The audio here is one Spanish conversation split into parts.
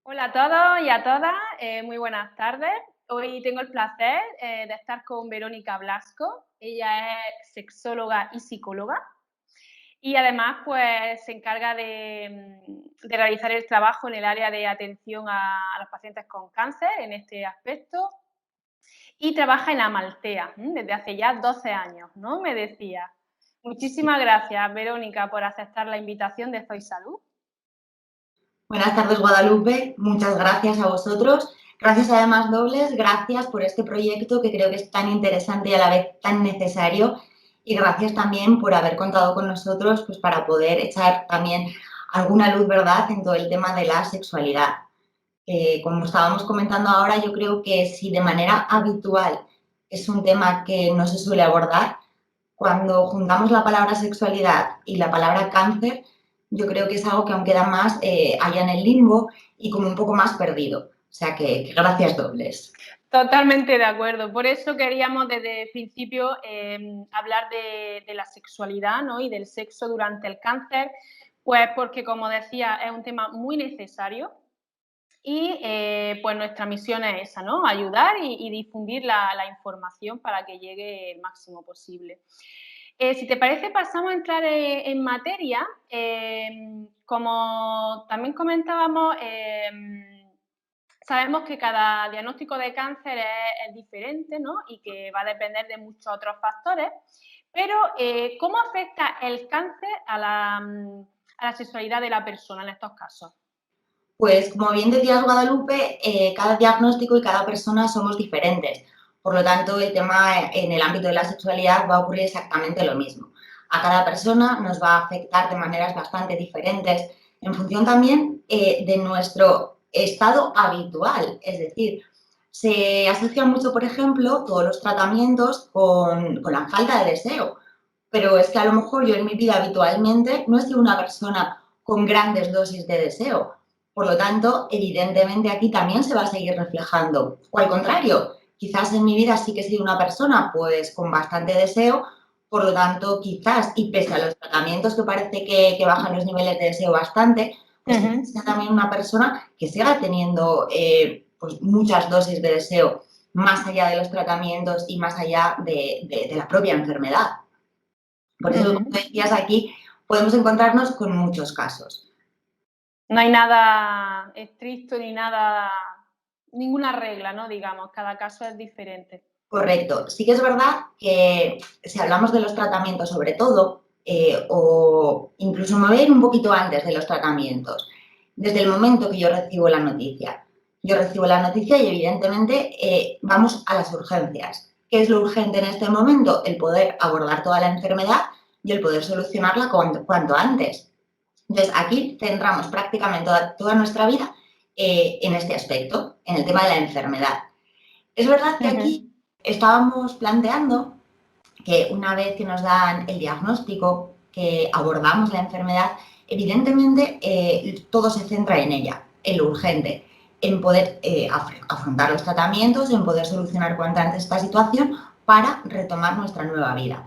Hola a todos y a todas, muy buenas tardes. Hoy tengo el placer de estar con Verónica Blasco. Ella es sexóloga y psicóloga y además pues se encarga de realizar el trabajo en el área de atención a los pacientes con cáncer en este aspecto y trabaja en Amaltea desde hace ya 12 años, ¿no? Me decía. Muchísimas gracias, Verónica, por aceptar la invitación de Zoe Salud. Buenas tardes, Guadalupe. Muchas gracias a vosotros. Gracias además dobles, gracias por este proyecto que creo que es tan interesante y a la vez tan necesario. Y gracias también por haber contado con nosotros pues, para poder echar también alguna luz, ¿verdad?, en todo el tema de la sexualidad. Como estábamos comentando ahora, yo creo que si de manera habitual es un tema que no se suele abordar, cuando juntamos la palabra sexualidad y la palabra cáncer, yo creo que es algo que aún queda más allá en el limbo y como un poco más perdido. O sea que gracias dobles. Totalmente de acuerdo. Por eso queríamos desde el principio hablar de la sexualidad, ¿no? Y del sexo durante el cáncer, pues porque, como decía, es un tema muy necesario y pues nuestra misión es esa, ¿no? Ayudar y difundir la información para que llegue el máximo posible. Si te parece, pasamos a entrar en materia. Como también comentábamos, sabemos que cada diagnóstico de cáncer es diferente, ¿no? Y que va a depender de muchos otros factores. Pero, ¿cómo afecta el cáncer a la sexualidad de la persona en estos casos? Pues como bien decías, Guadalupe, cada diagnóstico y cada persona somos diferentes. Por lo tanto, el tema en el ámbito de la sexualidad va a ocurrir exactamente lo mismo. A cada persona nos va a afectar de maneras bastante diferentes en función también de nuestro estado habitual. Es decir, se asocia mucho, por ejemplo, todos los tratamientos con la falta de deseo. Pero es que a lo mejor yo en mi vida habitualmente no he sido una persona con grandes dosis de deseo. Por lo tanto, evidentemente aquí también se va a seguir reflejando. O al contrario, quizás en mi vida sí que he sido una persona pues con bastante deseo, por lo tanto, quizás, y pese a los tratamientos que parece que bajan los niveles de deseo bastante, pues quizás sea también una persona que siga teniendo pues muchas dosis de deseo más allá de los tratamientos y más allá de la propia enfermedad. Por eso, como decías aquí, podemos encontrarnos con muchos casos. No hay nada estricto ni nada, ninguna regla, ¿no? Digamos, cada caso es diferente. Correcto. Sí que es verdad que si hablamos de los tratamientos sobre todo, o incluso me voy a ir un poquito antes de los tratamientos, desde el momento que yo recibo la noticia. Yo recibo la noticia y evidentemente vamos a las urgencias. ¿Qué es lo urgente en este momento? El poder abordar toda la enfermedad y el poder solucionarla cuanto antes. Entonces, aquí centramos prácticamente toda nuestra vida en este aspecto, en el tema de la enfermedad. Es verdad que aquí estábamos planteando que una vez que nos dan el diagnóstico, que abordamos la enfermedad, evidentemente todo se centra en ella, en lo urgente, en poder afrontar los tratamientos, en poder solucionar cuanto antes esta situación para retomar nuestra nueva vida.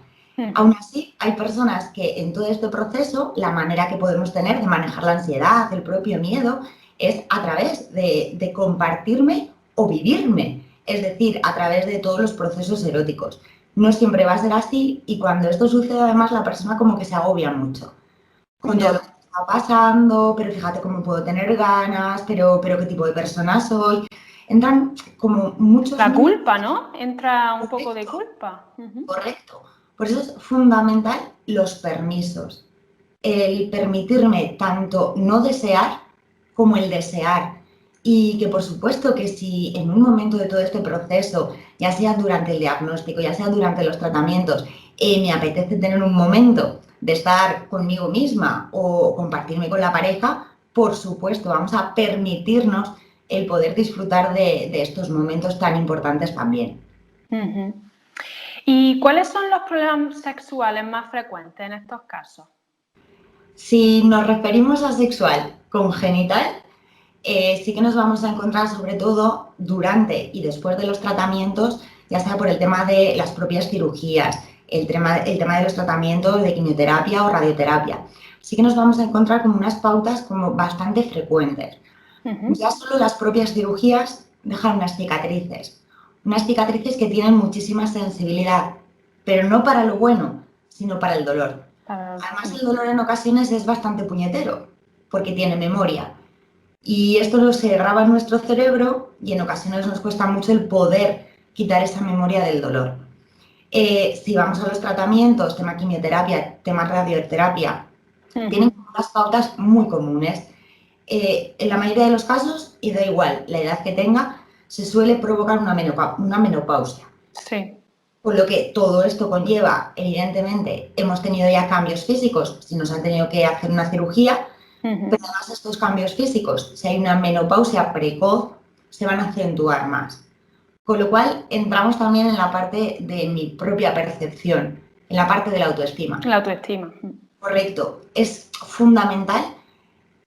Aún así, hay personas que en todo este proceso, la manera que podemos tener de manejar la ansiedad, el propio miedo, es a través de compartirme o vivirme, es decir, a través de todos los procesos eróticos. No siempre va a ser así y cuando esto sucede además la persona como que se agobia mucho con todo lo que está pasando, pero fíjate cómo puedo tener ganas, pero qué tipo de persona soy. Entran como muchos La miedos. culpa, ¿no? Entra un poco de Correcto, culpa. correcto. Por eso es fundamental los permisos. El permitirme tanto no desear como el desear. Y que por supuesto que si en un momento de todo este proceso, ya sea durante el diagnóstico, ya sea durante los tratamientos, me apetece tener un momento de estar conmigo misma o compartirme con la pareja, por supuesto, vamos a permitirnos el poder disfrutar de estos momentos tan importantes también. ¿Y cuáles son los problemas sexuales más frecuentes en estos casos? Si nos referimos a sexual congenital, sí que nos vamos a encontrar sobre todo durante y después de los tratamientos, ya sea por el tema de las propias cirugías, el tema de los tratamientos de quimioterapia o radioterapia. Sí que nos vamos a encontrar como unas pautas como bastante frecuentes. Ya solo las propias cirugías dejan unas cicatrices que tienen muchísima sensibilidad, pero no para lo bueno, sino para el dolor. Además, el dolor en ocasiones es bastante puñetero, porque tiene memoria. Y esto se graba en nuestro cerebro y en ocasiones nos cuesta mucho el poder quitar esa memoria del dolor. Si vamos a los tratamientos, tema quimioterapia, tema radioterapia, tienen unas pautas muy comunes. En la mayoría de los casos, y da igual la edad que tenga, se suele provocar una menopausia. Sí. Con lo que todo esto conlleva, evidentemente, hemos tenido ya cambios físicos, si nos han tenido que hacer una cirugía, pero además estos cambios físicos, si hay una menopausia precoz, se van a acentuar más. Con lo cual, entramos también en la parte de mi propia percepción, en la parte de la autoestima. La autoestima. Correcto. Es fundamental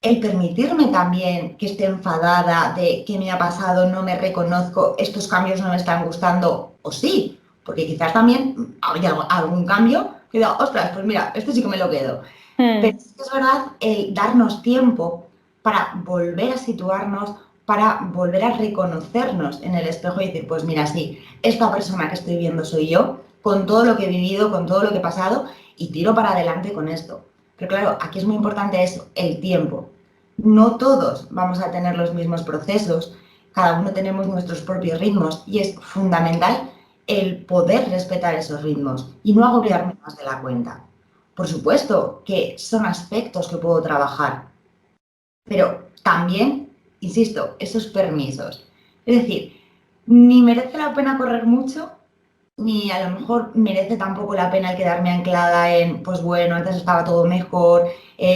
el permitirme también que esté enfadada de qué me ha pasado, no me reconozco, estos cambios no me están gustando, o sí, porque quizás también hay algún cambio que diga, ostras, pues mira, esto sí que me lo quedo. Pero es verdad el darnos tiempo para volver a situarnos, para volver a reconocernos en el espejo y decir, pues mira, sí, esta persona que estoy viendo soy yo, con todo lo que he vivido, con todo lo que he pasado, y tiro para adelante con esto. Pero claro, aquí es muy importante eso, el tiempo. No todos vamos a tener los mismos procesos, cada uno tenemos nuestros propios ritmos y es fundamental el poder respetar esos ritmos y no agobiarme más de la cuenta. Por supuesto que son aspectos que puedo trabajar, pero también, insisto, esos permisos. Es decir, ni merece la pena correr mucho, ni a lo mejor merece tampoco la pena el quedarme anclada en, pues bueno, antes estaba todo mejor,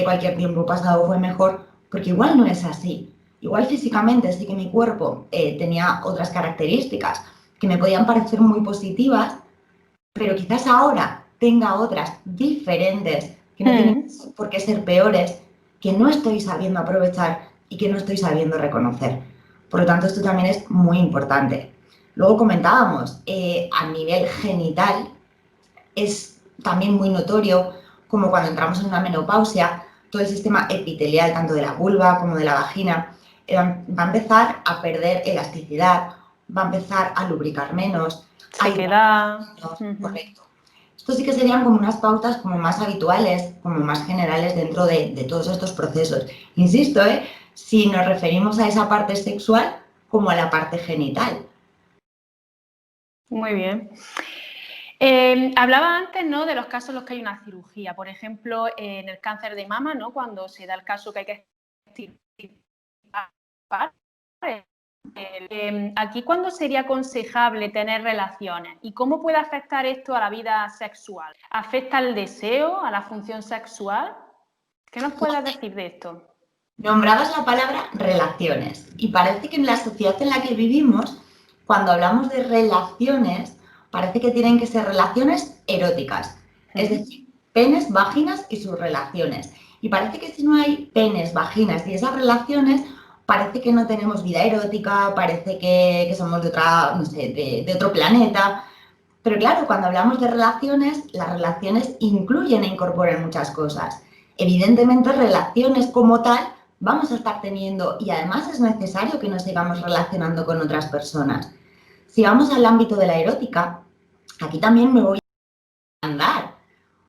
cualquier tiempo pasado fue mejor, porque igual no es así. Igual físicamente sí que mi cuerpo tenía otras características que me podían parecer muy positivas, pero quizás ahora tenga otras diferentes que no tienen por qué ser peores, que no estoy sabiendo aprovechar y que no estoy sabiendo reconocer. Por lo tanto, esto también es muy importante. Luego comentábamos, a nivel genital, es también muy notorio como cuando entramos en una menopausia, todo el sistema epitelial, tanto de la vulva como de la vagina, va a empezar a perder elasticidad, va a empezar a lubricar menos. Sequedad. Correcto. Esto sí que serían como unas pautas como más habituales, como más generales dentro de todos estos procesos. Insisto, si nos referimos a esa parte sexual como a la parte genital. Muy bien. Hablaba antes, ¿no?, de los casos en los que hay una cirugía. Por ejemplo, en el cáncer de mama, ¿no?, cuando se da el caso que hay que extirpar. Aquí, ¿cuándo sería aconsejable tener relaciones? ¿Y cómo puede afectar esto a la vida sexual? ¿Afecta al deseo, a la función sexual? ¿Qué nos puedes decir de esto? Nombrabas la palabra relaciones y parece que en la sociedad en la que vivimos, cuando hablamos de relaciones, parece que tienen que ser relaciones eróticas, es decir, penes, vaginas y sus relaciones. Y parece que si no hay penes, vaginas y esas relaciones, parece que no tenemos vida erótica, parece que somos de otra, no sé, de otro planeta. Pero claro, cuando hablamos de relaciones, las relaciones incluyen e incorporan muchas cosas. Evidentemente, relaciones como tal vamos a estar teniendo y además es necesario que nos sigamos relacionando con otras personas. Si vamos al ámbito de la erótica, aquí también me voy a andar.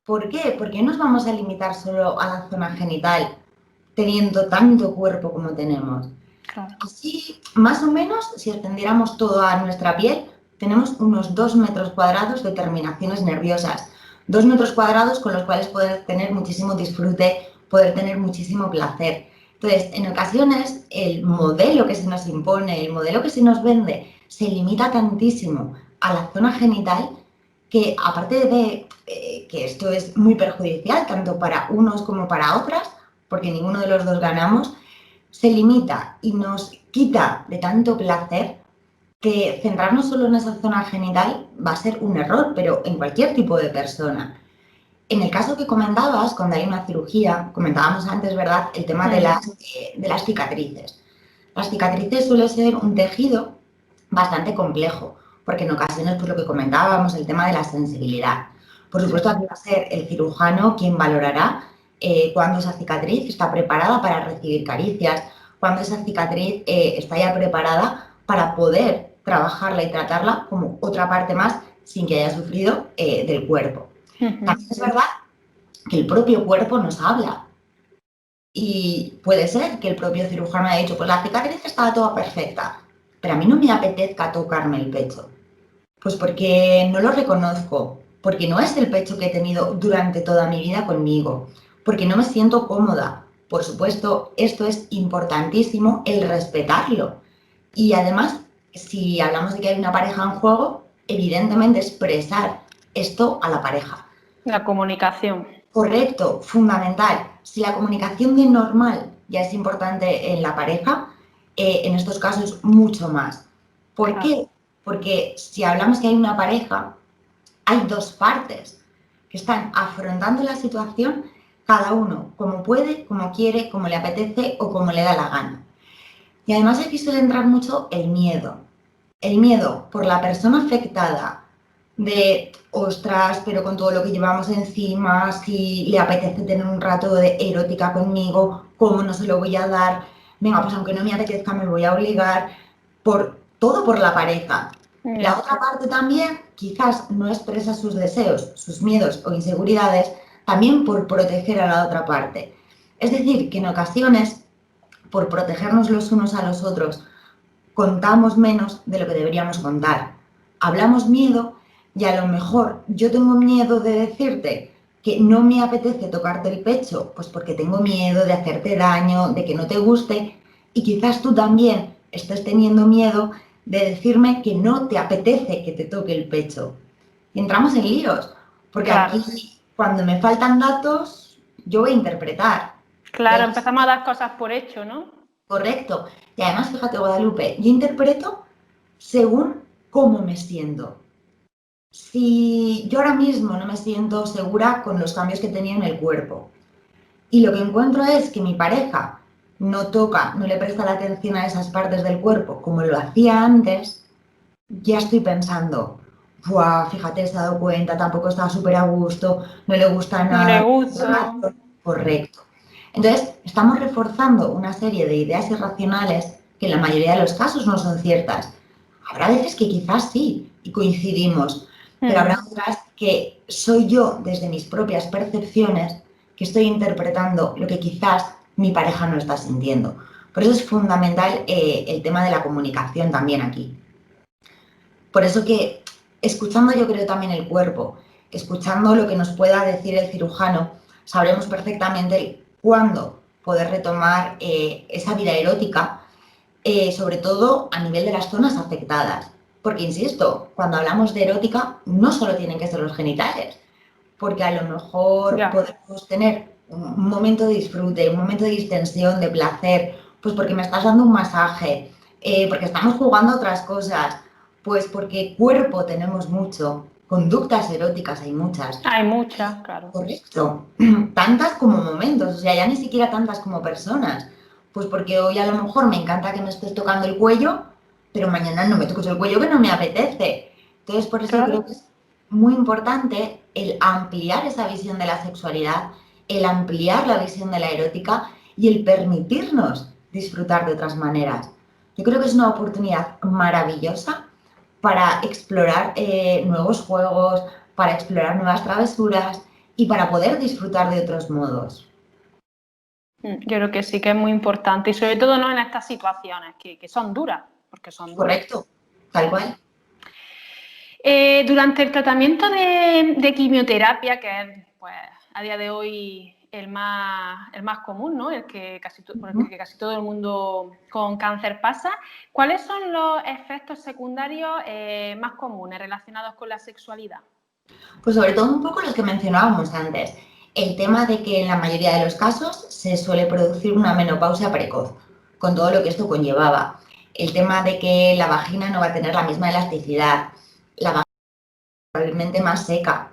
¿Por qué? ¿Por qué nos vamos a limitar solo a la zona genital teniendo tanto cuerpo como tenemos? Claro. Así, más o menos, si extendiéramos toda nuestra piel, tenemos unos 2 metros cuadrados de terminaciones nerviosas. 2 metros cuadrados con los cuales poder tener muchísimo disfrute, poder tener muchísimo placer. Entonces, en ocasiones, el modelo que se nos impone, el modelo que se nos vende, se limita tantísimo a la zona genital que, aparte de que esto es muy perjudicial, tanto para unos como para otras, porque ninguno de los dos ganamos, se limita y nos quita de tanto placer que centrarnos solo en esa zona genital va a ser un error, pero en cualquier tipo de persona. En el caso que comentabas, cuando hay una cirugía, comentábamos antes, ¿verdad?, el tema de las cicatrices. Las cicatrices suele ser un tejido bastante complejo, porque en ocasiones, pues lo que comentábamos, el tema de la sensibilidad. Por supuesto, aquí va a ser el cirujano quien valorará cuándo esa cicatriz está preparada para recibir caricias, cuando esa cicatriz está ya preparada para poder trabajarla y tratarla como otra parte más sin que haya sufrido del cuerpo. También es verdad que el propio cuerpo nos habla. Y puede ser que el propio cirujano haya dicho, pues la cicatriz estaba toda perfecta, pero a mí no me apetezca tocarme el pecho. Pues porque no lo reconozco, porque no es el pecho que he tenido durante toda mi vida conmigo, porque no me siento cómoda. Por supuesto, esto es importantísimo, el respetarlo. Y además, si hablamos de que hay una pareja en juego, evidentemente expresar esto a la pareja. La comunicación. Correcto, fundamental. Si la comunicación de normal ya es importante en la pareja, en estos casos mucho más. ¿Por qué? Porque si hablamos que hay una pareja, hay dos partes que están afrontando la situación, cada uno como puede, como quiere, como le apetece o como le da la gana. Y además aquí suele entrar mucho el miedo. El miedo por la persona afectada de, ostras, pero con todo lo que llevamos encima, si le apetece tener un rato de erótica conmigo, ¿cómo no se lo voy a dar? Venga, pues aunque no me apetezca, me voy a obligar. Todo por la pareja. La otra parte también, quizás no expresa sus deseos, sus miedos o inseguridades, también por proteger a la otra parte. Es decir, que en ocasiones, por protegernos los unos a los otros, contamos menos de lo que deberíamos contar. Hablamos miedo y a lo mejor yo tengo miedo de decirte que no me apetece tocarte el pecho, pues porque tengo miedo de hacerte daño, de que no te guste, y quizás tú también estés teniendo miedo de decirme que no te apetece que te toque el pecho. Y entramos en líos, porque aquí cuando me faltan datos, yo voy a interpretar. Claro, empezamos a dar cosas por hecho, ¿no? Correcto. Y además, fíjate, Guadalupe, yo interpreto según cómo me siento. Si yo ahora mismo no me siento segura con los cambios que tenía en el cuerpo y lo que encuentro es que mi pareja no toca, no le presta la atención a esas partes del cuerpo como lo hacía antes, ya estoy pensando, ¡buah! Fíjate, se ha dado cuenta, tampoco está súper a gusto, no le gusta nada. No le gusta. Correcto. Entonces, estamos reforzando una serie de ideas irracionales que en la mayoría de los casos no son ciertas. Habrá veces que quizás sí, y coincidimos, pero habrá otras que soy yo, desde mis propias percepciones, que estoy interpretando lo que quizás mi pareja no está sintiendo. Por eso es fundamental el tema de la comunicación también aquí. Por eso que, escuchando yo creo también el cuerpo, escuchando lo que nos pueda decir el cirujano, sabremos perfectamente cuándo poder retomar esa vida erótica, sobre todo a nivel de las zonas afectadas. Porque, insisto, cuando hablamos de erótica, no solo tienen que ser los genitales, porque a lo mejor podemos tener un momento de disfrute, un momento de distensión, de placer, pues porque me estás dando un masaje, porque estamos jugando a otras cosas, pues porque cuerpo tenemos mucho, conductas eróticas hay muchas. Hay muchas, claro. Correcto. Tantas como momentos, o sea, ya ni siquiera tantas como personas. Pues porque hoy a lo mejor me encanta que me estés tocando el cuello, pero mañana no me toques el cuello que no me apetece. Entonces, por eso creo que es muy importante el ampliar esa visión de la sexualidad, el ampliar la visión de la erótica y el permitirnos disfrutar de otras maneras. Yo creo que es una oportunidad maravillosa para explorar nuevos juegos, para explorar nuevas travesuras y para poder disfrutar de otros modos. Yo creo que sí que es muy importante y sobre todo no en estas situaciones que son duras, porque son duras. Correcto, tal cual. Durante el tratamiento de quimioterapia, que es pues, a día de hoy el más común, ¿no? Por el que casi todo el mundo con cáncer pasa, ¿cuáles son los efectos secundarios más comunes relacionados con la sexualidad? Pues sobre todo un poco los que mencionábamos antes. El tema de que en la mayoría de los casos se suele producir una menopausia precoz, con todo lo que esto conllevaba. El tema de que la vagina no va a tener la misma elasticidad, la vagina probablemente más seca,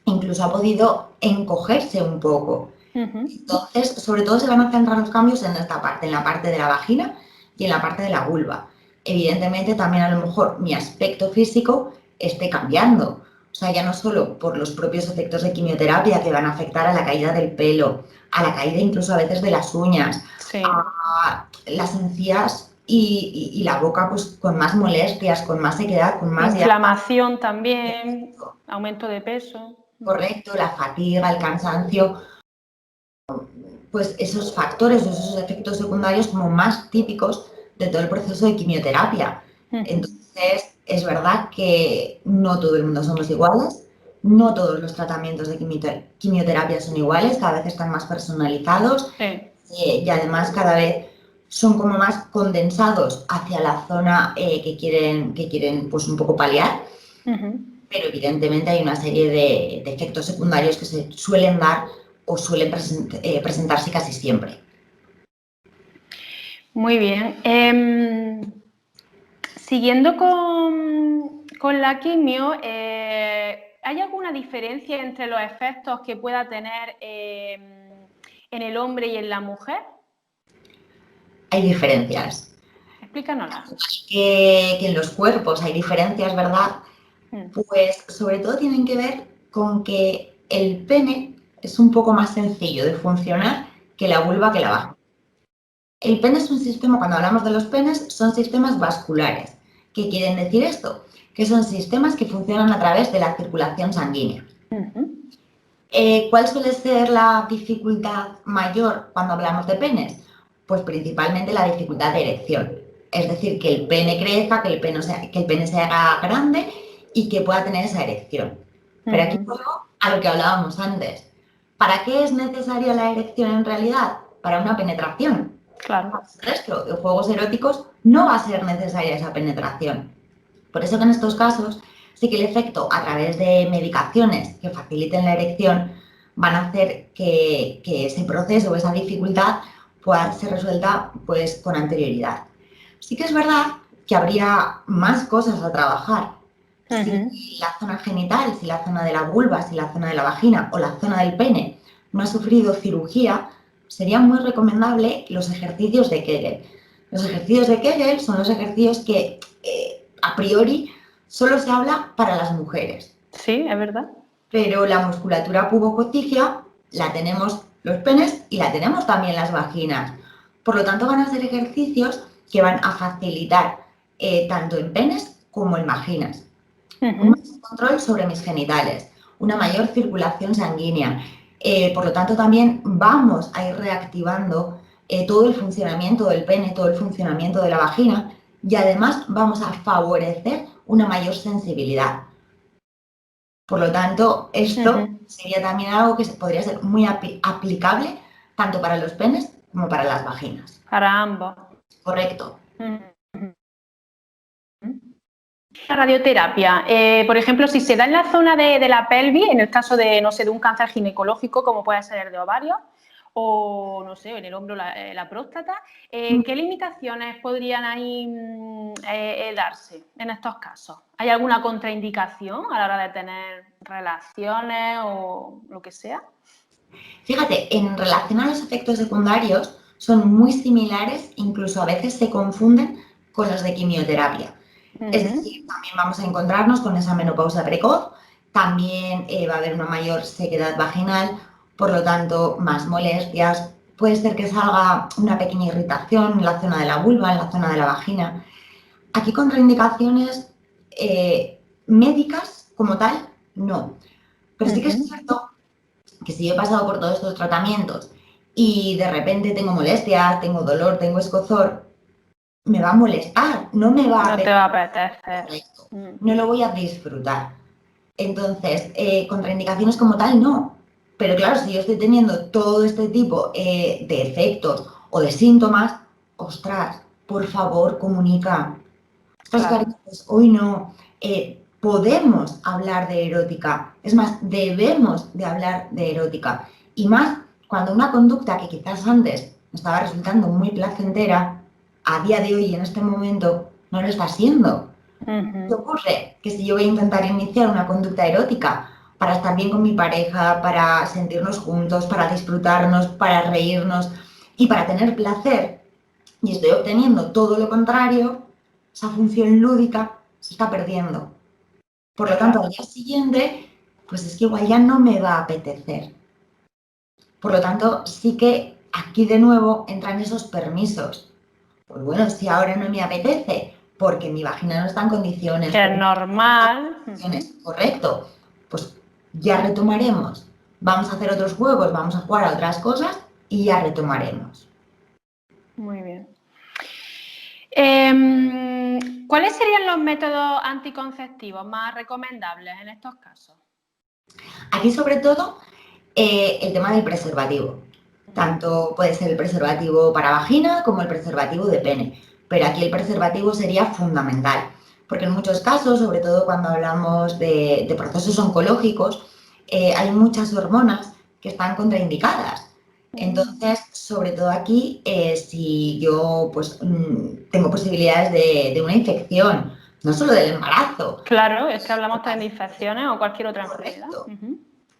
incluso ha podido encogerse un poco. Entonces, sobre todo se van a centrar los cambios en esta parte, en la parte de la vagina y en la parte de la vulva. Evidentemente, también a lo mejor mi aspecto físico esté cambiando. O sea, ya no solo por los propios efectos de quimioterapia que van a afectar a la caída del pelo, a la caída incluso a veces de las uñas, sí. las encías y la boca pues con más molestias, con más sequedad, con más inflamación también, aumento de peso. Correcto, la fatiga, el cansancio, pues esos factores, esos efectos secundarios como más típicos de todo el proceso de quimioterapia. Entonces, es verdad que no todo el mundo somos iguales, no todos los tratamientos de quimioterapia son iguales, cada vez están más personalizados y además cada vez son como más condensados hacia la zona que quieren pues un poco paliar. Pero evidentemente hay una serie de efectos secundarios que se suelen dar o suelen presentarse casi siempre. Muy bien. Siguiendo con la quimio, ¿hay alguna diferencia entre los efectos que pueda tener en el hombre y en la mujer? Hay diferencias. Explícanoslas. Que en los cuerpos hay diferencias, ¿verdad? Pues sobre todo tienen que ver con que el pene es un poco más sencillo de funcionar que la vulva, que la vagina. El pene es un sistema, cuando hablamos de los penes, son sistemas vasculares. ¿Qué quieren decir esto? Que son sistemas que funcionan a través de la circulación sanguínea. ¿Cuál suele ser la dificultad mayor cuando hablamos de penes? Pues principalmente la dificultad de erección. Es decir, que el pene crezca, que el pene se haga grande y que pueda tener esa erección. Pero aquí vuelvo a lo que hablábamos antes. ¿Para qué es necesaria la erección en realidad? Para una penetración. Claro. El resto de juegos eróticos no va a ser necesaria esa penetración. Por eso que en estos casos sí que el efecto a través de medicaciones que faciliten la erección van a hacer que ese proceso o esa dificultad pueda ser resuelta pues con anterioridad. Sí que es verdad que habría más cosas a trabajar. Si la zona genital, si la zona de la vulva, si la zona de la vagina o la zona del pene no ha sufrido cirugía, sería muy recomendable los ejercicios de Kegel. Los ejercicios de Kegel son los ejercicios que a priori solo se habla para las mujeres. Sí, es verdad. Pero la musculatura pubocotigia la tenemos los penes y la tenemos también las vaginas. Por lo tanto, van a ser ejercicios que van a facilitar tanto en penes como en vaginas. Un mayor control sobre mis genitales, una mayor circulación sanguínea. Por lo tanto, también vamos a ir reactivando todo el funcionamiento del pene, todo el funcionamiento de la vagina y además vamos a favorecer una mayor sensibilidad. Por lo tanto, esto sería también algo que podría ser muy aplicable tanto para los penes como para las vaginas. Para ambos. Correcto. La radioterapia, por ejemplo, si se da en la zona de la pelvis, en el caso de, no sé, de un cáncer ginecológico, como puede ser el de ovario, o, no sé, en el hombro, la próstata, ¿qué limitaciones podrían ahí darse en estos casos? ¿Hay alguna contraindicación a la hora de tener relaciones o lo que sea? Fíjate, en relación a los efectos secundarios, son muy similares, incluso a veces se confunden con los de quimioterapia. Es decir, también vamos a encontrarnos con esa menopausia precoz, también va a haber una mayor sequedad vaginal, por lo tanto, más molestias. Puede ser que salga una pequeña irritación en la zona de la vulva, en la zona de la vagina. Aquí contraindicaciones médicas como tal, no. Pero sí que es cierto que si yo he pasado por todos estos tratamientos y de repente tengo molestias, tengo dolor, tengo escozor, me va a molestar, no me va a No te va a apetecer. Correcto. No lo voy a disfrutar. Entonces, contraindicaciones como tal, no. Pero claro, si yo estoy teniendo todo este tipo de efectos o de síntomas, ostras, por favor, comunica. Ostras, cariño, pues hoy no. Podemos hablar de erótica. Es más, debemos de hablar de erótica. Y más cuando una conducta que quizás antes me estaba resultando muy placentera, a día de hoy, en este momento, no lo está siendo. ¿Qué ocurre? Que si yo voy a intentar iniciar una conducta erótica para estar bien con mi pareja, para sentirnos juntos, para disfrutarnos, para reírnos y para tener placer, y estoy obteniendo todo lo contrario, esa función lúdica se está perdiendo. Por lo tanto, al día siguiente, pues es que igual ya no me va a apetecer. Por lo tanto, sí que aquí de nuevo entran esos permisos. Pues bueno, si ahora no me apetece, porque mi vagina no está en condiciones, Que es porque normal. correcto, pues ya retomaremos. Vamos a hacer otros juegos, vamos a jugar a otras cosas y ya retomaremos. Muy bien. ¿Cuáles serían los métodos anticonceptivos más recomendables en estos casos? Aquí sobre todo el tema del preservativo. Tanto puede ser el preservativo para vagina como el preservativo de pene. Pero aquí el preservativo sería fundamental, porque en muchos casos, sobre todo cuando hablamos de procesos oncológicos, hay muchas hormonas que están contraindicadas. Entonces, sobre todo aquí, si yo pues, tengo posibilidades de una infección, no solo del embarazo. Claro, es que hablamos también de infecciones o cualquier otra enfermedad.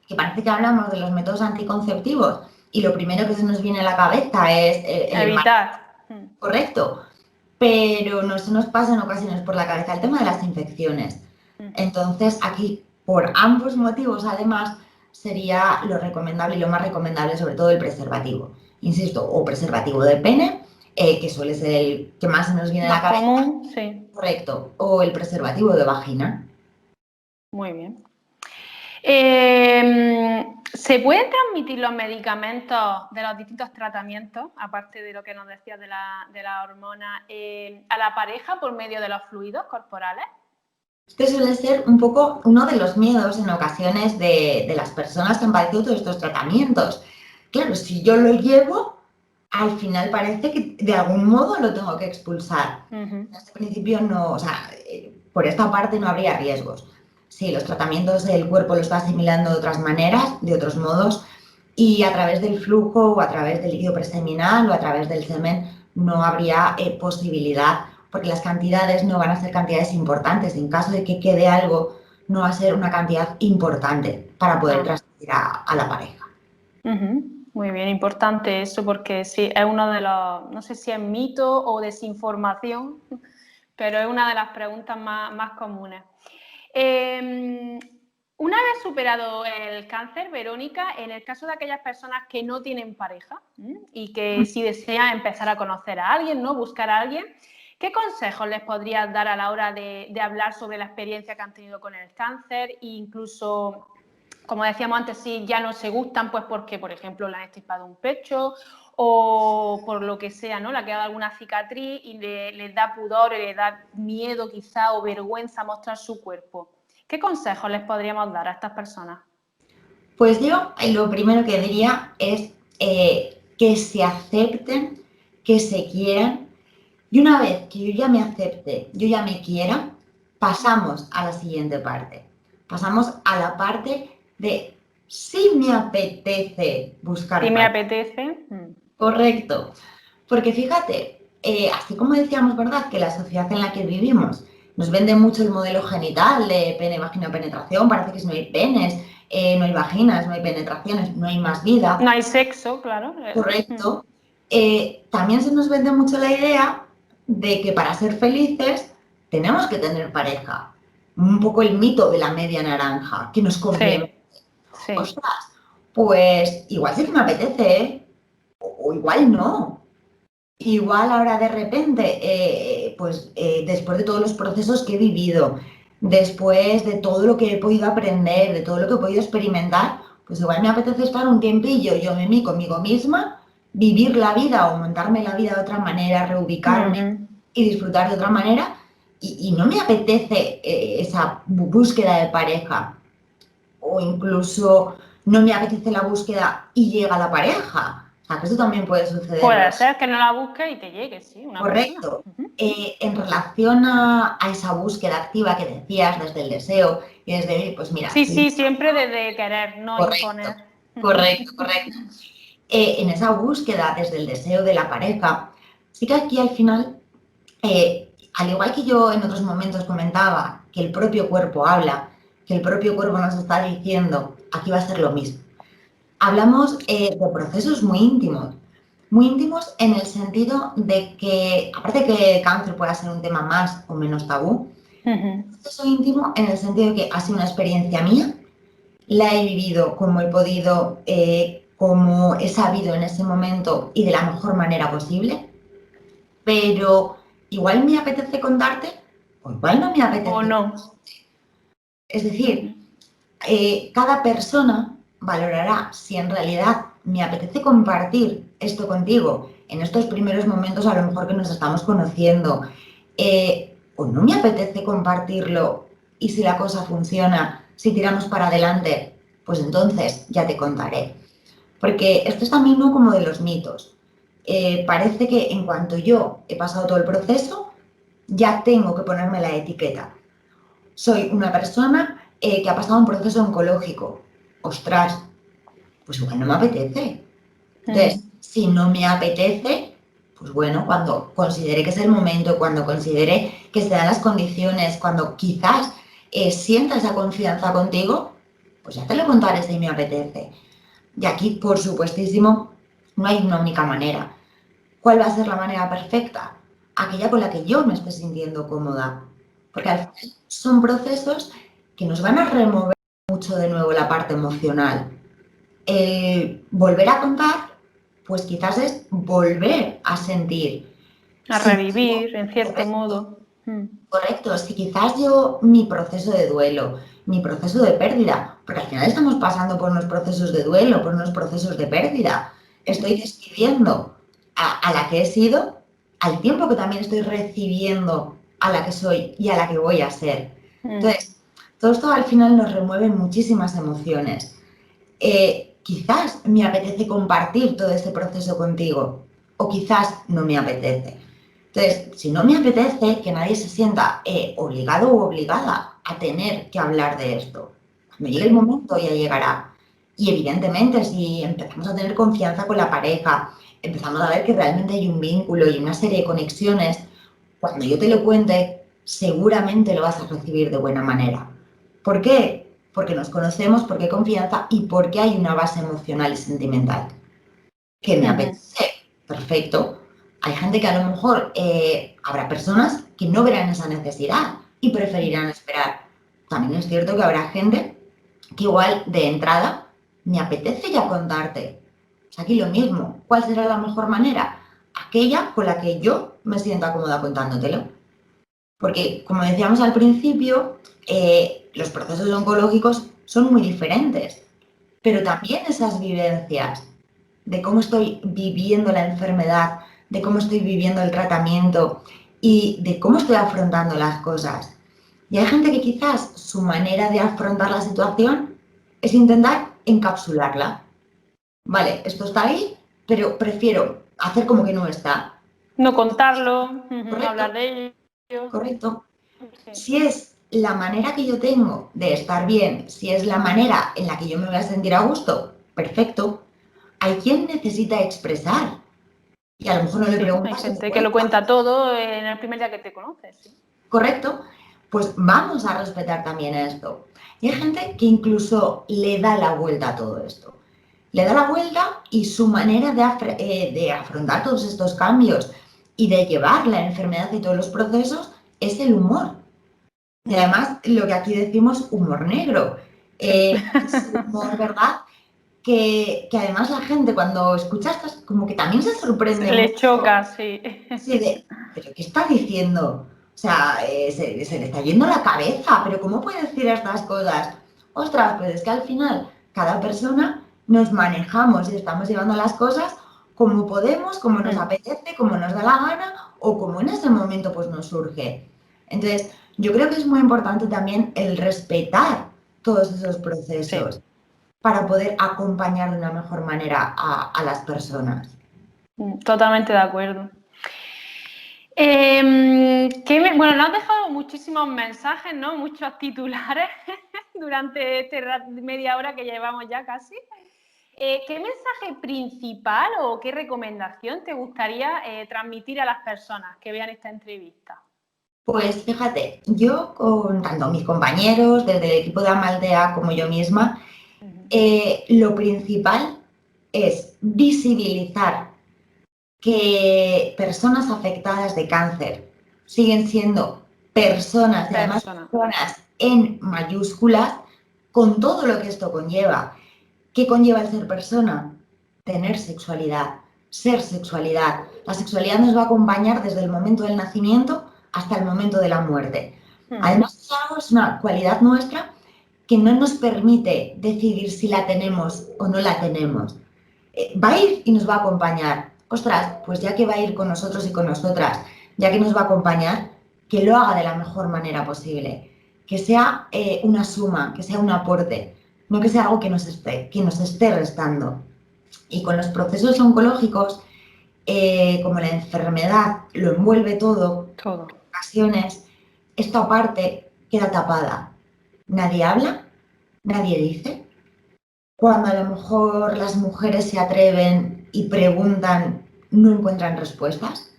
Que parece que hablamos de los métodos anticonceptivos y lo primero que se nos viene a la cabeza es el evitar. Correcto, pero no se nos pasa en ocasiones por la cabeza el tema de las infecciones. Entonces, aquí, por ambos motivos, además, sería lo recomendable y lo más recomendable, sobre todo el preservativo. Insisto, o preservativo de pene, que suele ser el que más se nos viene a la cabeza. Común, sí. Correcto, o el preservativo de vagina. Muy bien. ¿Se pueden transmitir los medicamentos de los distintos tratamientos, aparte de lo que nos decías de la hormona, a la pareja por medio de los fluidos corporales? Este suele ser un poco uno de los miedos en ocasiones de las personas que han padecido todos estos tratamientos. Claro, si yo lo llevo, al final parece que de algún modo lo tengo que expulsar. En este principio no, o sea, por esta parte no habría riesgos. Sí, los tratamientos el cuerpo lo está asimilando de otras maneras, de otros modos, y a través del flujo o a través del líquido preseminal o a través del semen no habría posibilidad, porque las cantidades no van a ser cantidades importantes. En caso de que quede algo, no va a ser una cantidad importante para poder transmitir a la pareja. Muy bien, importante eso, porque sí, es uno de los, no sé si es mito o desinformación, pero es una de las preguntas más comunes. Una vez superado el cáncer, Verónica, en el caso de aquellas personas que no tienen pareja y que sí desean empezar a conocer a alguien, ¿no? Buscar a alguien, ¿qué consejos les podrías dar a la hora de hablar sobre la experiencia que han tenido con el cáncer e incluso, como decíamos antes, si ya no se gustan, pues porque, por ejemplo, le han extirpado un pecho o por lo que sea, ¿no? Le ha quedado alguna cicatriz y les da pudor, les da miedo quizá o vergüenza mostrar su cuerpo? ¿Qué consejos les podríamos dar a estas personas? Pues yo lo primero que diría es que se acepten, que se quieran, y una vez que yo ya me acepte, yo ya me quiera, pasamos a la siguiente parte. Pasamos a la parte de si me apetece buscar Si me pareja. apetece. Correcto. Porque fíjate, así como decíamos, ¿verdad?, que la sociedad en la que vivimos nos vende mucho el modelo genital de pene, vagina, penetración, parece que si no hay penes, no hay vaginas, no hay penetraciones, no hay más vida. No hay sexo, claro. Correcto. También se nos vende mucho la idea de que para ser felices tenemos que tener pareja. Un poco el mito de la media naranja, que nos complementa. Sí. Ostras, pues igual sí que me apetece, ¿eh? O igual no. Igual ahora de repente, después de todos los procesos que he vivido, después de todo lo que he podido aprender, de todo lo que he podido experimentar, pues igual me apetece estar un tiempillo yo mí conmigo misma, vivir la vida o montarme la vida de otra manera, reubicarme y disfrutar de otra manera, y no me apetece esa búsqueda de pareja, o incluso no me apetece la búsqueda y llega la pareja. O sea, que eso también puede suceder. Puede ser que no la busques y te llegue, sí, una Correcto. persona. En relación a esa búsqueda activa que decías, desde el deseo y desde, pues mira. Sí, siempre desde querer, no correcto, imponer. Correcto. En esa búsqueda desde el deseo de la pareja, sí que aquí al final, al igual que yo en otros momentos comentaba que el propio cuerpo habla, que el propio cuerpo nos está diciendo, aquí va a ser lo mismo. Hablamos de procesos muy íntimos en el sentido de que, aparte que el cáncer pueda ser un tema más o menos tabú, proceso íntimo en el sentido de que ha sido una experiencia mía, la he vivido como he podido, como he sabido en ese momento y de la mejor manera posible. pero igual me apetece contarte o igual no me O apetece. no. Es decir, cada persona valorará si en realidad me apetece compartir esto contigo en estos primeros momentos a lo mejor que nos estamos conociendo, o no me apetece compartirlo y si la cosa funciona, si tiramos para adelante, pues entonces ya te contaré. Porque esto es también uno como de los mitos. Parece que en cuanto yo he pasado todo el proceso, ya tengo que ponerme la etiqueta. Soy una persona que ha pasado un proceso oncológico. Ostras, pues igual no me apetece. Entonces, si no me apetece, pues bueno, cuando considere que es el momento, cuando considere que se dan las condiciones, cuando quizás sienta esa confianza contigo, pues ya te lo contaré si me apetece. Y aquí, por supuestísimo, no hay una única manera. ¿Cuál va a ser la manera perfecta? Aquella con la que yo me esté sintiendo cómoda. Porque al final son procesos que nos van a remover mucho de nuevo la parte emocional. Volver a contar, pues quizás es volver a sentir. A Si revivir, en cierto correcto, modo. correcto, si quizás yo mi proceso de duelo, mi proceso de pérdida, porque al final estamos pasando por unos procesos de duelo, por unos procesos de pérdida, estoy despidiendo a la que he sido, al tiempo que también estoy recibiendo a la que soy y a la que voy a ser. Entonces, todo esto al final nos remueve muchísimas emociones. Quizás me apetece compartir todo este proceso contigo o quizás no me apetece. Entonces, si no me apetece, que nadie se sienta obligado o obligada a tener que hablar de esto. Cuando llegue el momento ya llegará. Y evidentemente, si empezamos a tener confianza con la pareja, empezamos a ver que realmente hay un vínculo y una serie de conexiones, cuando yo te lo cuente, seguramente lo vas a recibir de buena manera. ¿Por qué? Porque nos conocemos, porque hay confianza y porque hay una base emocional y sentimental. Que me apetece, perfecto. Hay gente que a lo mejor habrá personas que no verán esa necesidad y preferirán esperar. También es cierto que habrá gente que igual de entrada me apetece ya contarte. O sea, aquí lo mismo. ¿Cuál será la mejor manera? Aquella con la que yo me sienta cómoda contándotelo. Porque, como decíamos al principio, los procesos oncológicos son muy diferentes, pero también esas vivencias de cómo estoy viviendo la enfermedad, de cómo estoy viviendo el tratamiento y de cómo estoy afrontando las cosas. Y hay gente que quizás su manera de afrontar la situación es intentar encapsularla. Vale, esto está ahí, pero prefiero hacer como que no está. No contarlo, hablar ¿Correcto? de ello. Correcto. Sí. Si es la manera que yo tengo de estar bien, si es la manera en la que yo me voy a sentir a gusto, perfecto. Hay quien necesita expresar y a lo mejor no le Sí, hay preguntas y te gente que lo cuenta. cuenta todo en el primer día que te conoces. Sí. ¿Correcto? Pues vamos a respetar también esto. Y hay gente que incluso le da la vuelta a todo esto. Le da la vuelta y su manera de afrontar todos estos cambios y de llevar la enfermedad y todos los procesos es el humor. Y además, lo que aquí decimos, humor negro. Sí. Es humor, ¿verdad? Que además la gente cuando escucha estas, como que también se sorprende Le mucho. choca, sí. Sí, ¿pero qué está diciendo? O sea, se le está yendo la cabeza, pero ¿cómo puede decir estas cosas? Ostras, pues es que al final cada persona nos manejamos y estamos llevando las cosas como podemos, como nos apetece, como nos da la gana o como en ese momento pues nos surge. Entonces, yo creo que es muy importante también el respetar todos esos procesos Sí. para poder acompañar de una mejor manera a las personas. Totalmente de acuerdo. Bueno, nos has dejado muchísimos mensajes, ¿no? Muchos titulares durante media hora que llevamos ya casi. ¿Qué mensaje principal o qué recomendación te gustaría transmitir a las personas que vean esta entrevista? Pues fíjate, yo con tanto mis compañeros, desde el equipo de Amaldea como yo misma, lo principal es visibilizar que personas afectadas de cáncer siguen siendo personas y además personas en mayúsculas con todo lo que esto conlleva. ¿Qué conlleva el ser persona? Tener sexualidad, ser sexualidad. La sexualidad nos va a acompañar desde el momento del nacimiento hasta el momento de la muerte. Además, es una cualidad nuestra que no nos permite decidir si la tenemos o no la tenemos. Va a ir y nos va a acompañar. Ostras, pues ya que va a ir con nosotros y con nosotras, ya que nos va a acompañar, que lo haga de la mejor manera posible. Que sea una suma, que sea un aporte, no que sea algo que nos esté restando. Y con los procesos oncológicos, como la enfermedad lo envuelve todo, en ocasiones, esta parte queda tapada. Nadie habla, nadie dice. Cuando a lo mejor las mujeres se atreven y preguntan, no encuentran respuestas.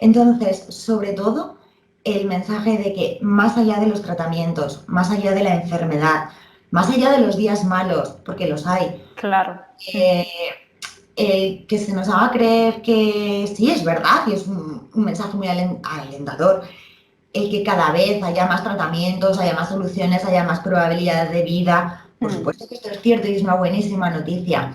Entonces, sobre todo, el mensaje de que más allá de los tratamientos, más allá de la enfermedad, más allá de los días malos, porque los hay, Claro. Que se nos haga creer que sí, es verdad, y es un mensaje muy alentador, el que cada vez haya más tratamientos, haya más soluciones, haya más probabilidades de vida. Por supuesto que esto es cierto y es una buenísima noticia,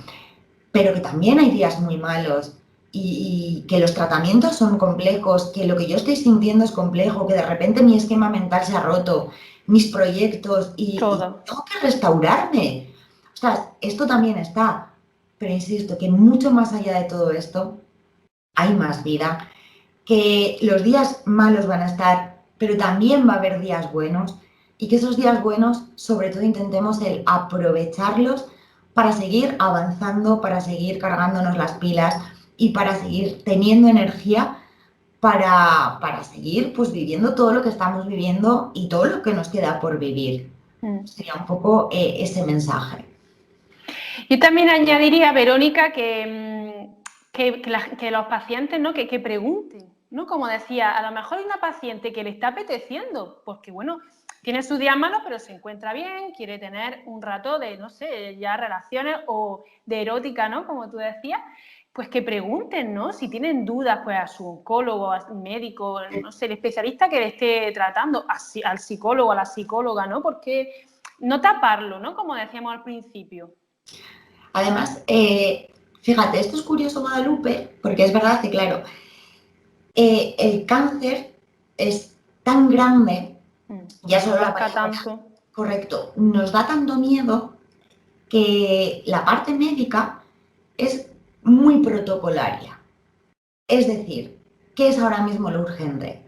pero que también hay días muy malos y que los tratamientos son complejos, que lo que yo estoy sintiendo es complejo, que de repente mi esquema mental se ha roto, mis proyectos y tengo que restaurarme. Ostras, esto también está, pero insisto que mucho más allá de todo esto hay más vida, que los días malos van a estar, pero también va a haber días buenos y que esos días buenos, sobre todo, intentemos el aprovecharlos para seguir avanzando, para seguir cargándonos las pilas y para seguir teniendo energía para seguir pues viviendo todo lo que estamos viviendo y todo lo que nos queda por vivir. Sería un poco ese mensaje. Yo también añadiría, Verónica, que los pacientes, ¿no? que pregunten, ¿no? Como decía, a lo mejor hay una paciente que le está apeteciendo, porque bueno, tiene sus días malos, pero se encuentra bien, quiere tener un rato de, no sé, ya relaciones o de erótica, ¿no? Como tú decías, pues que pregunten, ¿no? Si tienen dudas, pues a su oncólogo, al médico, no sé, el especialista que le esté tratando, al psicólogo, a la psicóloga, ¿no? Porque no taparlo, ¿no? Como decíamos al principio. Además, fíjate, esto es curioso, Guadalupe, porque es verdad que, claro, el cáncer es tan grande, ya solo la palabra, tanto. Correcto, nos da tanto miedo que la parte médica es muy protocolaria. Es decir, ¿qué es ahora mismo lo urgente?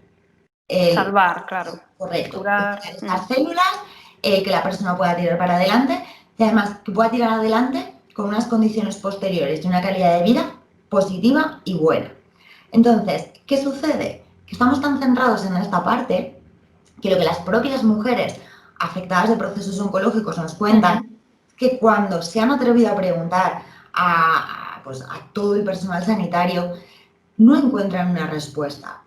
Salvar, claro. Correcto. Curar. Estas células, que la persona pueda tirar para adelante y además que pueda tirar adelante con unas condiciones posteriores y una calidad de vida positiva y buena. Entonces, ¿qué sucede? Que estamos tan centrados en esta parte que lo que las propias mujeres afectadas de procesos oncológicos nos cuentan, que cuando se han atrevido a preguntar pues, a todo el personal sanitario, no encuentran una respuesta.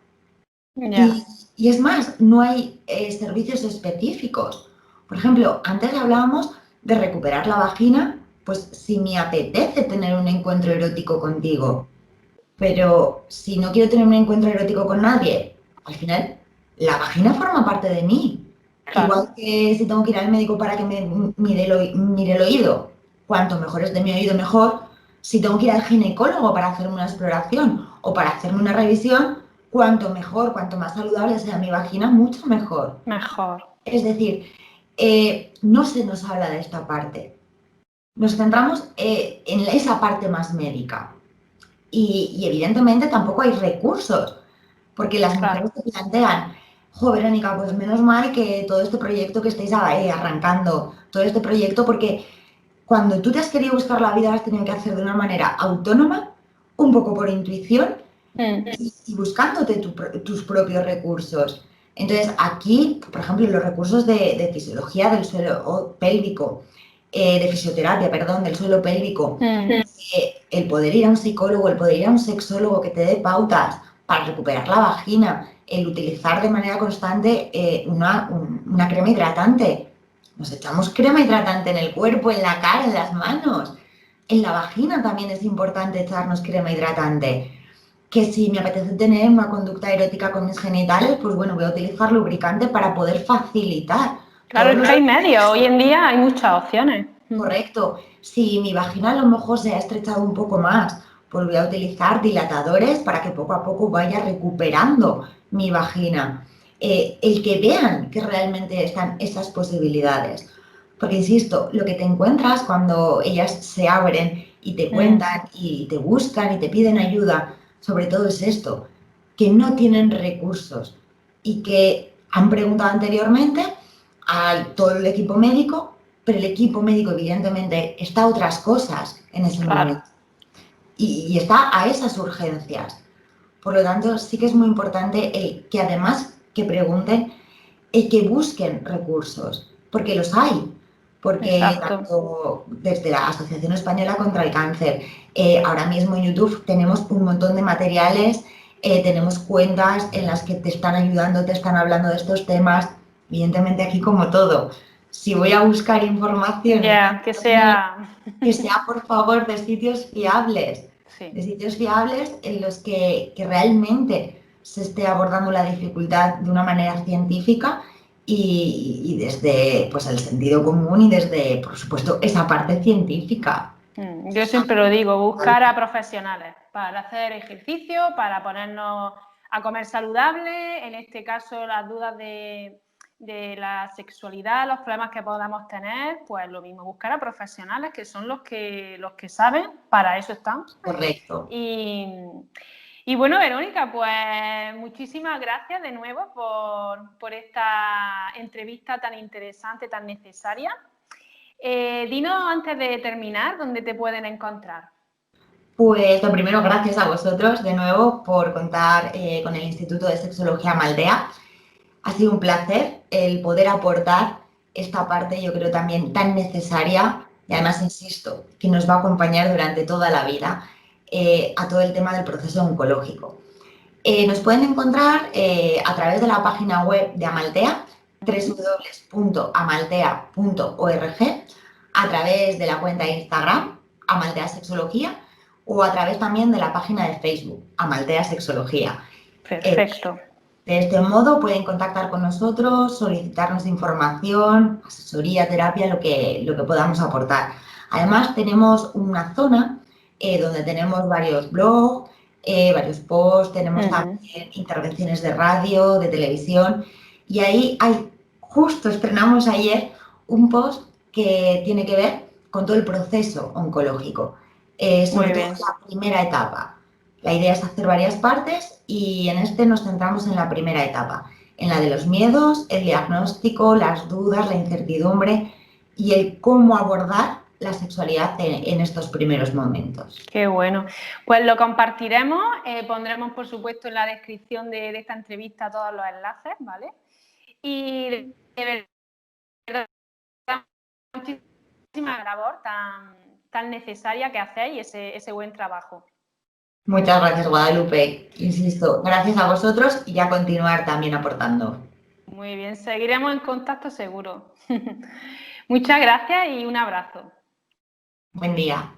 Y es más, no hay servicios específicos. Por ejemplo, antes hablábamos de recuperar la vagina, pues si me apetece tener un encuentro erótico contigo, pero si no quiero tener un encuentro erótico con nadie, al final la vagina forma parte de mí. Claro. Igual que si tengo que ir al médico para que me mire el oído, cuanto mejor esté mi oído, mejor. Si tengo que ir al ginecólogo para hacerme una exploración o para hacerme una revisión, cuanto mejor, cuanto más saludable sea mi vagina, mucho mejor. Mejor. Es decir, no se nos habla de esta parte. Nos centramos en esa parte más médica. Y evidentemente tampoco hay recursos, porque las mujeres se plantean, jo, Verónica, pues menos mal que todo este proyecto que estáis arrancando, todo este proyecto, porque cuando tú te has querido buscar la vida, lo has tenido que hacer de una manera autónoma, un poco por intuición y buscándote tus propios recursos. Entonces, aquí, por ejemplo, los recursos de fisiología del suelo pélvico, de fisioterapia, perdón, del suelo pélvico, el poder ir a un psicólogo, el poder ir a un sexólogo que te dé pautas para recuperar la vagina, el utilizar de manera constante una crema hidratante. Nos echamos crema hidratante en el cuerpo, en la cara, en las manos. En la vagina también es importante echarnos crema hidratante. Que si me apetece tener una conducta erótica con mis genitales, pues bueno, voy a utilizar lubricante para poder facilitar. Claro, es que hay medios, hoy en día hay muchas opciones. Correcto. Si mi vagina a lo mejor se ha estrechado un poco más pues voy a utilizar dilatadores para que poco a poco vaya recuperando mi vagina. El que vean que realmente están esas posibilidades. Porque, insisto, lo que te encuentras cuando ellas se abren y te cuentan y te buscan y te piden ayuda, sobre todo es esto, que no tienen recursos y que han preguntado anteriormente a todo el equipo médico, pero el equipo médico evidentemente está a otras cosas en ese momento y está a esas urgencias. Por lo tanto, sí que es muy importante que además que pregunten, que busquen recursos, porque los hay. Porque tanto desde la Asociación Española contra el Cáncer, ahora mismo en YouTube tenemos un montón de materiales, tenemos cuentas en las que te están ayudando, te están hablando de estos temas. Evidentemente aquí como todo, si voy a buscar información, que sea por favor de sitios fiables, en los que realmente se esté abordando la dificultad de una manera científica y desde pues, el sentido común y desde, por supuesto, esa parte científica. Yo siempre lo digo, buscar a profesionales para hacer ejercicio, para ponernos a comer saludable, en este caso las dudas de la sexualidad, los problemas que podamos tener, pues lo mismo, buscar a profesionales que son los que saben, para eso están. Correcto. Y bueno, Verónica, pues muchísimas gracias de nuevo por esta entrevista tan interesante, tan necesaria. Dinos antes de terminar, ¿dónde te pueden encontrar? Pues lo primero, gracias a vosotros de nuevo por contar con el Instituto de Sexología Amaldea. Ha sido un placer el poder aportar esta parte, yo creo también tan necesaria y además, insisto, que nos va a acompañar durante toda la vida a todo el tema del proceso oncológico. Nos pueden encontrar a través de la página web de Amaldea, www.amaldea.org, a través de la cuenta de Instagram, Amaldea Sexología, o a través también de la página de Facebook, Amaldea Sexología. Perfecto. De este modo pueden contactar con nosotros, solicitarnos información, asesoría, terapia, lo que podamos aportar. Además, tenemos una zona donde tenemos varios blogs, varios posts, tenemos también intervenciones de radio, de televisión, y ahí justo estrenamos ayer un post que tiene que ver con todo el proceso oncológico, sobre todo la primera etapa. La idea es hacer varias partes y en este nos centramos en la primera etapa, en la de los miedos, el diagnóstico, las dudas, la incertidumbre y el cómo abordar la sexualidad en estos primeros momentos. Qué bueno. Pues lo compartiremos, pondremos por supuesto en la descripción de esta entrevista todos los enlaces, ¿vale? Y de verdad, muchísima labor tan necesaria que hacéis, ese buen trabajo. Muchas gracias, Guadalupe. Insisto, gracias a vosotros y a continuar también aportando. Muy bien, seguiremos en contacto seguro. Muchas gracias y un abrazo. Buen día.